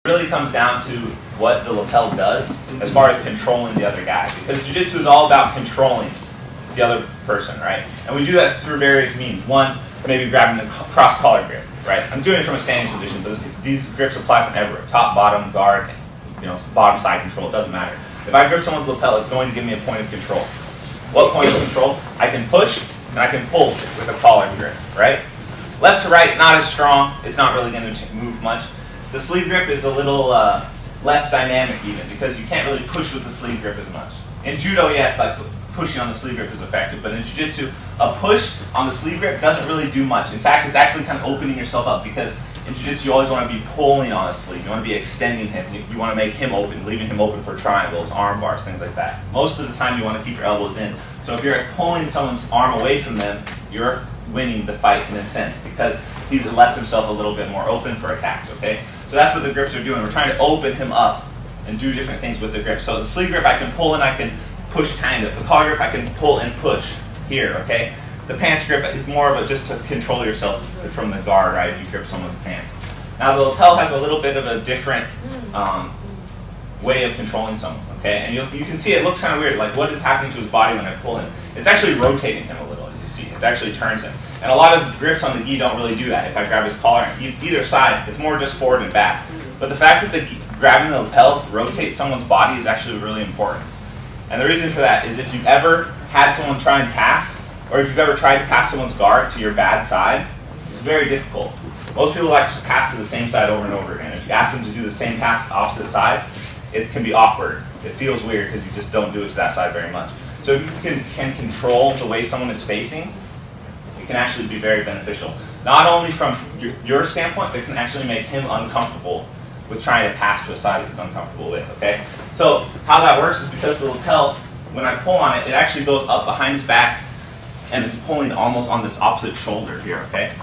really comes down to what the lapel does as far as controlling the other guy. Because jiu-jitsu is all about controlling the other person, right? And we do that through various means. One, maybe grabbing the cross-collar grip, right? I'm doing it from a standing position, but these grips apply from everywhere. Top, bottom, guard, bottom side control, it doesn't matter. If I grip someone's lapel, it's going to give me a point of control. What point of control? I can push and I can pull with a collar grip, right? Left to right, not as strong. It's not really going to move much. The sleeve grip is a little less dynamic even, because you can't really push with the sleeve grip as much. In judo, yes, like pushing on the sleeve grip is effective, but in jiu-jitsu, a push on the sleeve grip doesn't really do much. In fact, it's actually kind of opening yourself up, because in jiu-jitsu you always want to be pulling on a sleeve. You want to be extending him. You want to make him open, leaving him open for triangles, arm bars, things like that. Most of the time you want to keep your elbows in. So if you're pulling someone's arm away from them, you're winning the fight in a sense, because he's left himself a little bit more open for attacks, okay? So that's what the grips are doing. We're trying to open him up and do different things with the grip. So the sleeve grip I can pull and I can push kind of. The collar grip I can pull and push here, okay? The pants grip is more of a just to control yourself from the guard, right, if you grip someone's pants. Now the lapel has a little bit of a different way of controlling someone, okay? And you can see it looks kind of weird, like what is happening to his body when I pull him? It's actually rotating him a little, as you see. It actually turns him. And a lot of grips on the gi don't really do that. If I grab his collar on either side, it's more just forward and back. But the fact that grabbing the lapel rotates someone's body is actually really important. And the reason for that is if you've ever had someone try and pass, or if you've ever tried to pass someone's guard to your bad side, it's very difficult. Most people like to pass to the same side over and over again. If you ask them to do the same pass to the opposite side, it can be awkward. It feels weird because you just don't do it to that side very much. So if you can control the way someone is facing, it can actually be very beneficial. Not only from your standpoint, but it can actually make him uncomfortable with trying to pass to a side that he's uncomfortable with, okay? So how that works is because the lapel, when I pull on it, it actually goes up behind his back, and it's pulling almost on this opposite shoulder here, okay?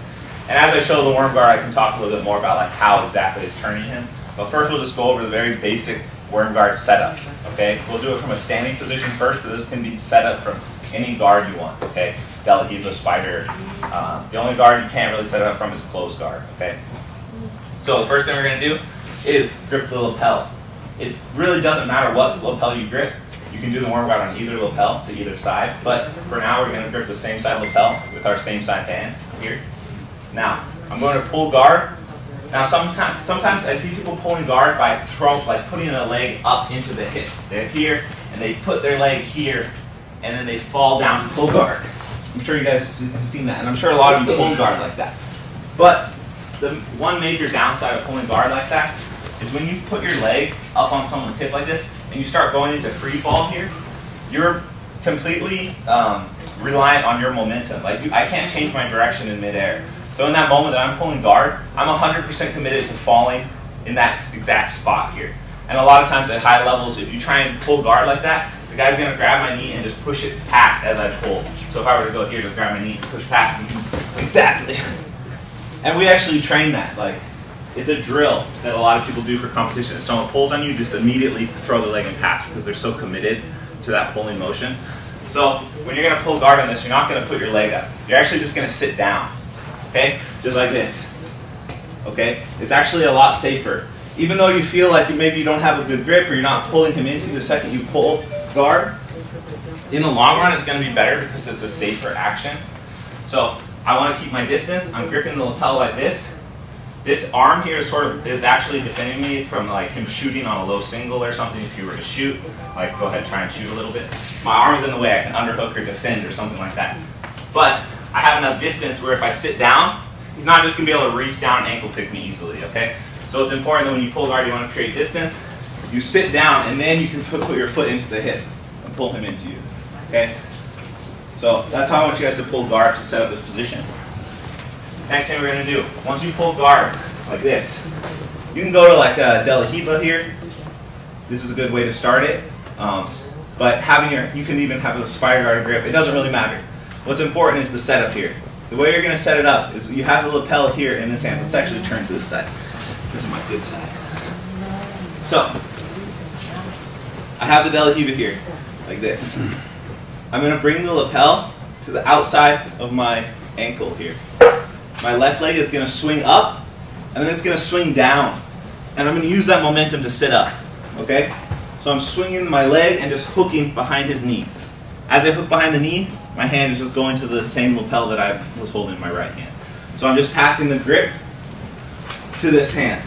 And as I show the worm guard, I can talk a little bit more about like how exactly it's turning him. But first we'll just go over the very basic worm guard setup, okay? We'll do it from a standing position first, but this can be set up from any guard you want, okay? Delahiva, spider. The only guard you can't really set it up from is closed guard, okay? So the first thing we're going to do is grip the lapel. It really doesn't matter what lapel you grip. You can do the worm guard on either lapel to either side, but for now we're going to grip the same side lapel with our same side hand here. Now, I'm going to pull guard. Now sometimes I see people pulling guard by putting a leg up into the hip. They're here, and they put their leg here, and then they fall down to pull guard. I'm sure you guys have seen that, and I'm sure a lot of you pull guard like that. But the one major downside of pulling guard like that is when you put your leg up on someone's hip like this, and you start going into free fall here, you're completely reliant on your momentum. Like I can't change my direction in midair. So in that moment that I'm pulling guard, I'm 100% committed to falling in that exact spot here. And a lot of times at high levels, if you try and pull guard like that, the guy's going to grab my knee and just push it past as I pull. So if I were to go here to grab my knee and push past, exactly. And we actually train that. Like, it's a drill that a lot of people do for competition. If someone pulls on you, just immediately throw the leg and pass because they're so committed to that pulling motion. So when you're going to pull guard on this, you're not going to put your leg up. You're actually just going to sit down. Okay? Just like this. Okay? It's actually a lot safer. Even though you feel like maybe you don't have a good grip or you're not pulling him into the second you pull guard, in the long run it's going to be better because it's a safer action. So I want to keep my distance. I'm gripping the lapel like this. This arm here is actually defending me from like him shooting on a low single or something. If you were to shoot, like go ahead, try and shoot a little bit. My arm's in the way. I can underhook or defend or something like that. But I have enough distance where if I sit down, he's not just going to be able to reach down and ankle pick me easily, okay? So it's important that when you pull guard, you want to create distance. You sit down, and then you can put your foot into the hip and pull him into you, okay? So that's how I want you guys to pull guard to set up this position. Next thing we're going to do, once you pull guard like this, you can go to like a Delahiva here. This is a good way to start it. But you can even have a spider guard grip. It doesn't really matter. What's important is the setup here. The way you're going to set it up is you have the lapel here in this hand. Let's actually turn to this side. This is my good side. So, I have the Delahiva here, like this. I'm going to bring the lapel to the outside of my ankle here. My left leg is going to swing up, and then it's going to swing down. And and I'm going to use that momentum to sit up. Okay? So I'm swinging my leg and just hooking behind his knee. As I hook behind the knee, my hand is just going to the same lapel that I was holding in my right hand. So I'm just passing the grip to this hand.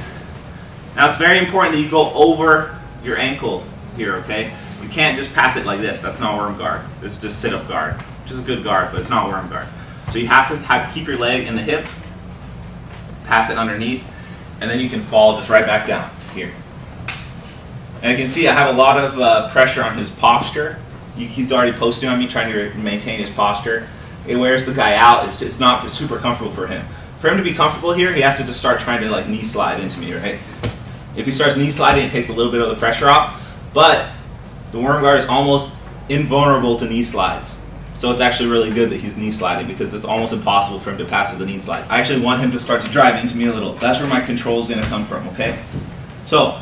Now it's very important that you go over your ankle here, okay? You can't just pass it like this. That's not worm guard. It's just sit-up guard, which is a good guard, but it's not worm guard. So you have to keep your leg in the hip, pass it underneath, and then you can fall just right back down here. And you can see I have a lot of pressure on his posture. He's already posting on me, trying to maintain his posture. It wears the guy out. It's not super comfortable for him. For him to be comfortable here, he has to just start trying to like knee slide into me, right? If he starts knee sliding, it takes a little bit of the pressure off, but the worm guard is almost invulnerable to knee slides. So it's actually really good that he's knee sliding because it's almost impossible for him to pass with a knee slide. I actually want him to start to drive into me a little. That's where my control is going to come from, okay? So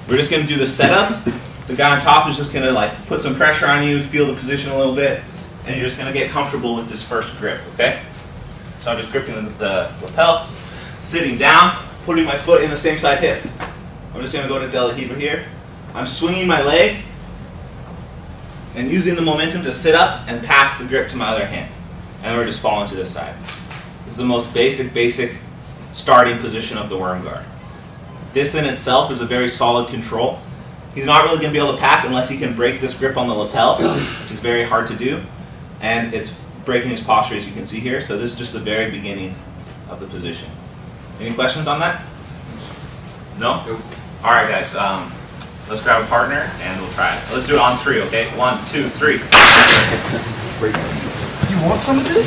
we're just going to do the setup. The guy on top is just going to like put some pressure on you, feel the position a little bit, and you're just going to get comfortable with this first grip, okay? So I'm just gripping the lapel, sitting down, putting my foot in the same side hip. I'm just going to go to De La Riva here. I'm swinging my leg and using the momentum to sit up and pass the grip to my other hand. And then we're just falling to this side. This is the most basic starting position of the worm guard. This in itself is a very solid control. He's not really going to be able to pass unless he can break this grip on the lapel, which is very hard to do. And it's breaking his posture, as you can see here. So this is just the very beginning of the position. Any questions on that? No? Nope. All right, guys. Let's grab a partner and we'll try it. Let's do it on 3, okay? 1, 2, 3. You want some of this?